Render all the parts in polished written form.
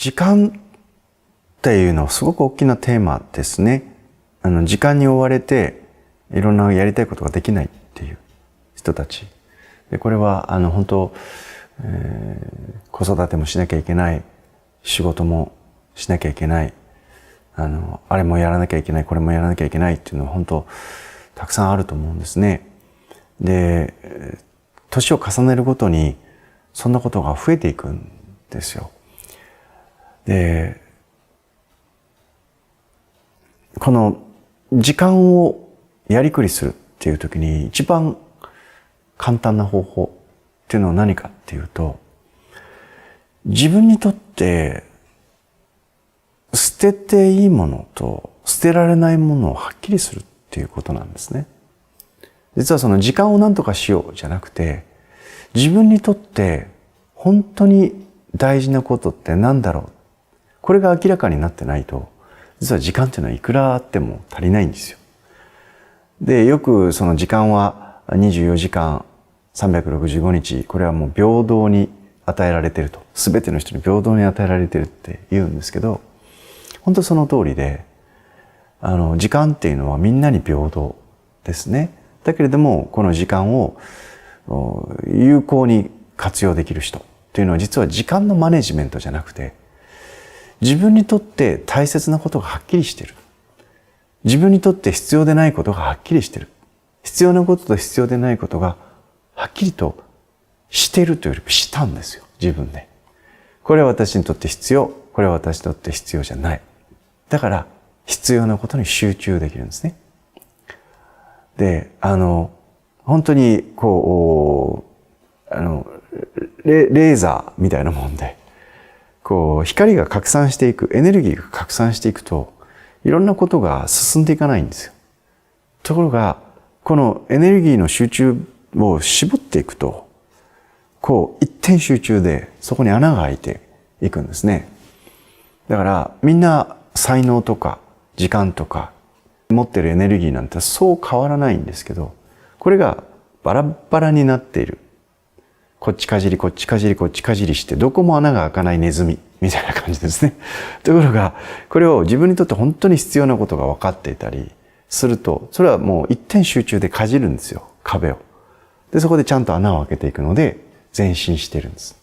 時間っていうのはすごく大きなテーマですね。時間に追われていろんなやりたいことができないっていう人たち。で、これは本当、子育てもしなきゃいけない、仕事もしなきゃいけない、あれもやらなきゃいけない、これもやらなきゃいけないっていうのは本当たくさんあると思うんですね。で、年を重ねるごとにそんなことが増えていくんですよ。で、この時間をやりくりするっていう時に一番簡単な方法っていうのは何かっていうと、自分にとって捨てていいものと捨てられないものをはっきりするっていうことなんですね。実はその時間を何とかしようじゃなくて、自分にとって本当に大事なことって何だろう。これが明らかになってないと、実は時間っていうのはいくらあっても足りないんですよ。で、よくその時間は24時間365日、これはもう平等に与えられていると。すべての人に平等に与えられているって言うんですけど、本当その通りで、時間っていうのはみんなに平等ですね。だけれども、この時間を有効に活用できる人っていうのは実は時間のマネジメントじゃなくて、自分にとって大切なことがはっきりしている。自分にとって必要でないことがはっきりしている。必要なことと必要でないことがはっきりとしているというよりしたんですよ。自分で。これは私にとって必要。これは私にとって必要じゃない。だから必要なことに集中できるんですね。で、本当にこう、レーザーみたいなもんで、こう、光が拡散していく、エネルギーが拡散していくと、いろんなことが進んでいかないんですよ。ところが、このエネルギーの集中を絞っていくと、こう、一点集中で、そこに穴が開いていくんですね。だから、みんな才能とか、時間とか、持ってるエネルギーなんてそう変わらないんですけど、これがバラバラになっている。こっちかじり、こっちかじり、こっちかじりして、どこも穴が開かないネズミ、みたいな感じですね。ところが、これを自分にとって本当に必要なことが分かっていたりすると、それはもう一点集中でかじるんですよ、壁を。で、そこでちゃんと穴を開けていくので、前進してるんです。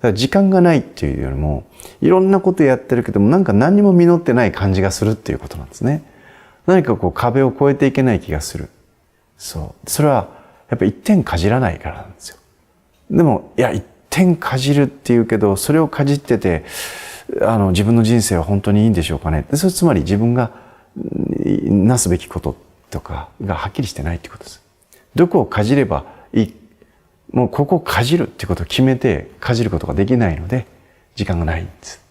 だから時間がないっていうよりも、いろんなことやってるけども、なんか何にも実ってない感じがするっていうことなんですね。何かこう壁を越えていけない気がする。そう。それは、やっぱり一点かじらないからなんですよ。でも、いや、一点かじるっていうけど、それをかじってて、自分の人生は本当にいいんでしょうかね。それつまり自分がなすべきこととかがはっきりしてないってことです。どこをかじればいい。もうここをかじるっていうことを決めてかじることができないので、時間がないんです。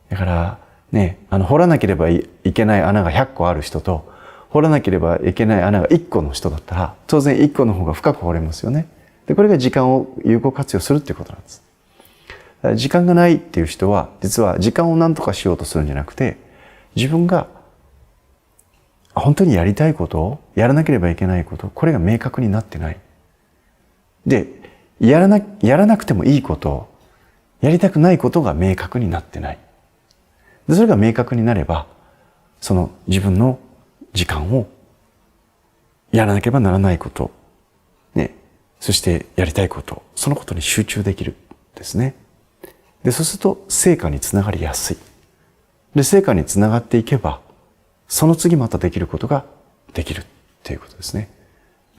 だから、ね、掘らなければいけない穴が100個ある人と、掘らなければいけない穴が1個の人だったら、当然1個の方が深く掘れますよね。で、これが時間を有効活用するっていうことなんです。だから時間がないっていう人は、実は時間を何とかしようとするんじゃなくて、自分が本当にやりたいことを、やらなければいけないこと、これが明確になってない。で、やらなくてもいいことを、やりたくないことが明確になってない。で、それが明確になれば、その自分の時間をやらなければならないこと、ね、そしてやりたいこと、そのことに集中できるですね。で、そうすると成果につながりやすい。で、成果につながっていけば、その次またできることができるっていうことですね。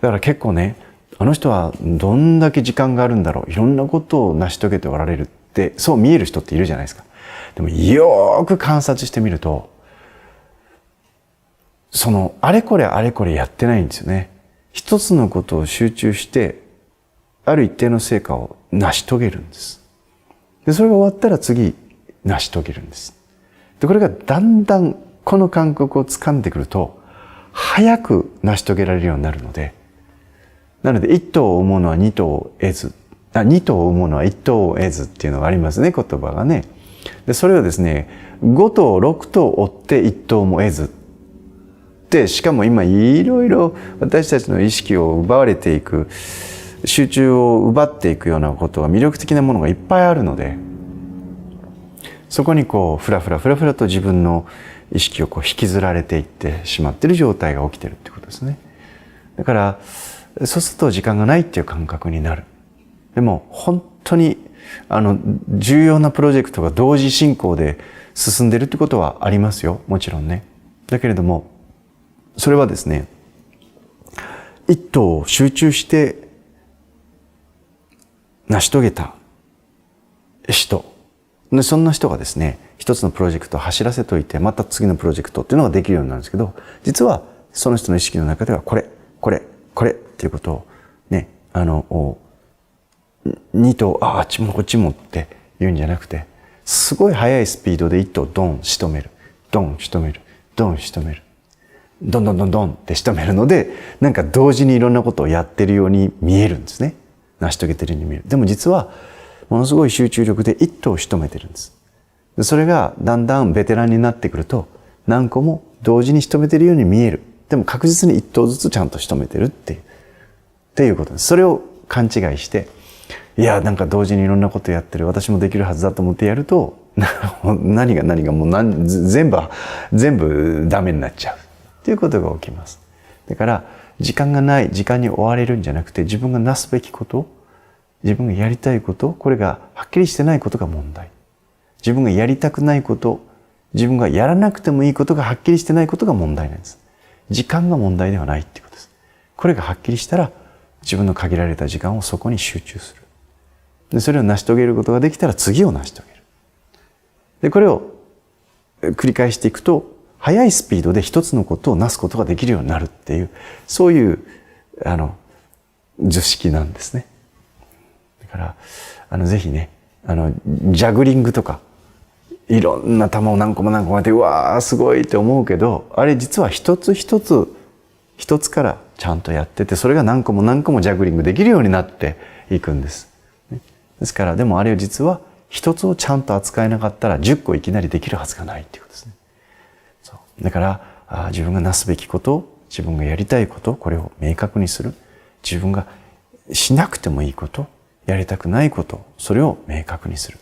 だから結構ね、あの人はどんだけ時間があるんだろう、いろんなことを成し遂げておられるって、そう見える人っているじゃないですか。でもよーく観察してみると、あれこれやってないんですよね。一つのことを集中して、ある一定の成果を成し遂げるんです。で、それが終わったら次、成し遂げるんです。で、これがだんだんこの感覚を掴んでくると、早く成し遂げられるようになるので、なので、一頭を生むのは二頭を得ず、二頭を生むのは一頭を得ずっていうのがありますね、言葉がね。で、それをですね、5頭、6頭追って一頭も得ず。で、しかも今いろいろ私たちの意識を奪われていく、集中を奪っていくようなことが魅力的なものがいっぱいあるので、そこにこうふらふらと自分の意識をこう引きずられていってしまっている状態が起きているってことですね。だからそうすると時間がないっていう感覚になる。でも本当に重要なプロジェクトが同時進行で進んでいるってことはありますよ、もちろんね。だけれどもそれはですね、一途を集中して成し遂げた人で、そんな人がですね、一つのプロジェクトを走らせといて、また次のプロジェクトっていうのができるようになるんですけど、実はその人の意識の中ではこれっていうことをね、二頭、あっちもこっちもって言うんじゃなくて、すごい速いスピードで一頭ドン仕留める、ドン仕留める、ドン仕留める、ドンドンドンドンって仕留めるので、なんか同時にいろんなことをやってるように見えるんですね。成し遂げてるように見える。でも実はものすごい集中力で一頭を仕留めてるんです。それがだんだんベテランになってくると、何個も同時に仕留めてるように見える。でも確実に一頭ずつちゃんと仕留めてるっていうことです。それを勘違いして、いや、なんか同時にいろんなことやってる、私もできるはずだと思ってやると、何がもう全部ダメになっちゃうっていうことが起きます。だから時間がない、時間に追われるんじゃなくて、自分がなすべきこと、自分がやりたいこと、これがはっきりしてないことが問題。自分がやりたくないこと、自分がやらなくてもいいことがはっきりしてないことが問題なんです。時間が問題ではないっていうことです。これがはっきりしたら、自分の限られた時間をそこに集中する。で、それを成し遂げることができたら次を成し遂げる。で、これを繰り返していくと、速いスピードで一つのことをなすことができるようになるっていう、そういう図式なんですね。だからぜひね、ジャグリングとかいろんな球を何個もやってうわーすごいって思うけど、あれ実は一つからちゃんとやってて、それが何個もジャグリングできるようになっていくんです。ですから、でもあれを実は一つをちゃんと扱えなかったら10個いきなりできるはずがないっていうことですね。だから自分がなすべきこと、自分がやりたいこと、これを明確にする。自分がしなくてもいいこと、やりたくないこと、それを明確にする。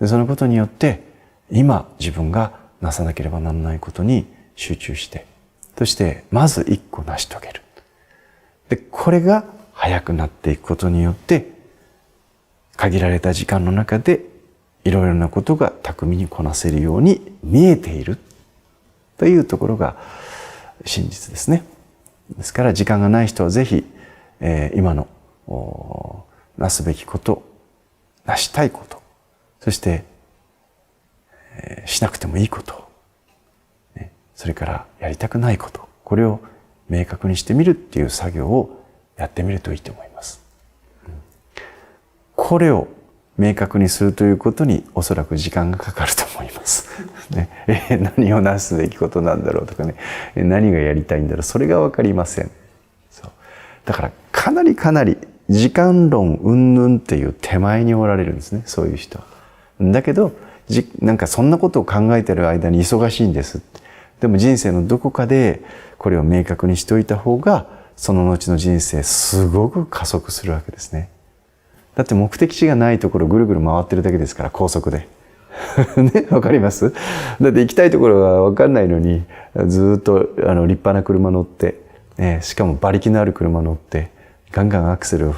でそのことによって今自分がなさなければならないことに集中して、そしてまず一個成し遂げる。でこれが早くなっていくことによって、限られた時間の中でいろいろなことが巧みにこなせるように見えているというところが真実ですね。ですから時間がない人はぜひ、今のなすべきこと、なしたいこと、そして、しなくてもいいこと、それからやりたくないこと、これを明確にしてみるっていう作業をやってみるといいと思います。これを明確にするということにおそらく時間がかかると思います。何をなすべきことなんだろうとかね、何がやりたいんだろう、それがわかりません。だからかなり時間論云々っていう手前におられるんですね、そういう人は。だけどなんかそんなことを考えてる間に忙しいんです。でも人生のどこかでこれを明確にしておいた方が、その後の人生すごく加速するわけですね。だって目的地がないところぐるぐる回ってるだけですから、高速で。ね、わかります？だって行きたいところがわかんないのに、ずっと立派な車乗って、しかも馬力のある車乗って、ガンガンアクセルを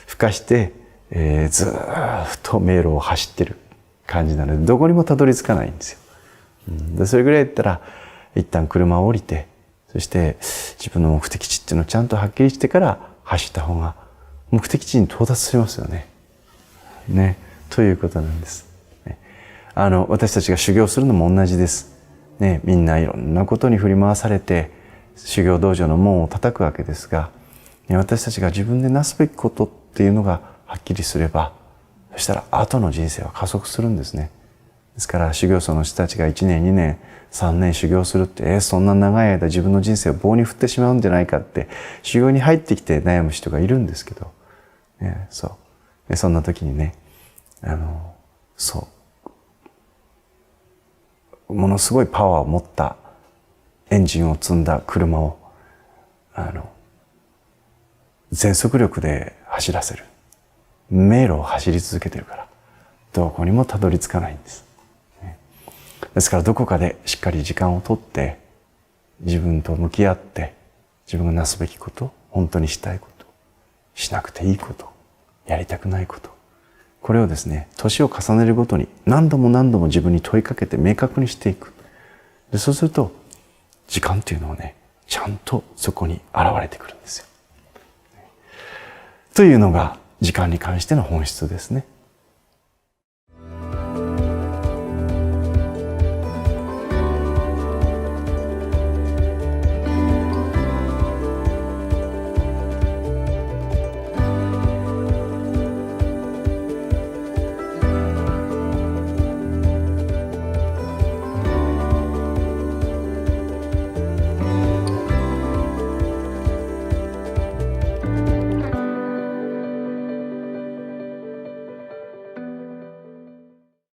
吹かして、ずーっと迷路を走ってる感じなので、どこにもたどり着かないんですよ。でそれぐらいだったら、一旦車を降りて、そして自分の目的地っていうのをちゃんとはっきりしてから走った方が、目的地に到達しますよね。ということなんです。私たちが修行するのも同じです。みんないろんなことに振り回されて、修行道場の門を叩くわけですが、私たちが自分でなすべきことっていうのがはっきりすれば、そしたら後の人生は加速するんですね。ですから修行僧の人たちが1年2年3年修行するって、そんな長い間自分の人生を棒に振ってしまうんじゃないかって修行に入ってきて悩む人がいるんですけど、そんな時にね、ものすごいパワーを持ったエンジンを積んだ車を全速力で走らせる。迷路を走り続けてるからどこにもたどり着かないんです。ですからどこかでしっかり時間をとって、自分と向き合って、自分がなすべきこと、本当にしたいこと、しなくていいこと、やりたくないこと、これをですね、年を重ねるごとに何度も何度も自分に問いかけて明確にしていく。で、そうすると、時間っていうのはね、ちゃんとそこに現れてくるんですよ。というのが時間に関しての本質ですね。